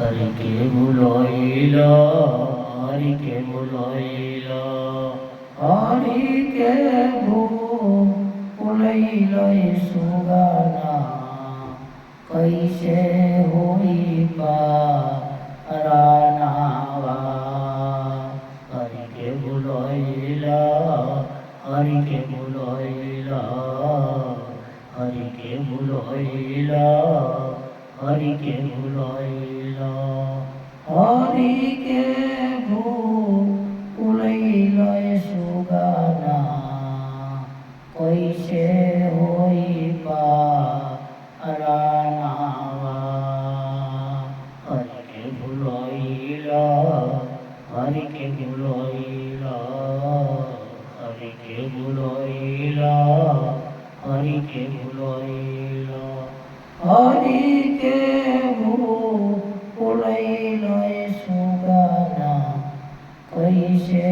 হরিকে ভুলইল হরিকে ভুলইল হরিকে ভুলইল সুগানা कैसे हुई पारानावा हरि के बुलइला हरि के बुलइला हरि के बुलइला हरि के बुलइला हरि के बुलइला सुगाना कैसे हुई पारानावा हरि के बुलइला हरि के बुलइला हरि के बुलइला हरि के बुलइला हरि के बुलइला सुगाना कैसे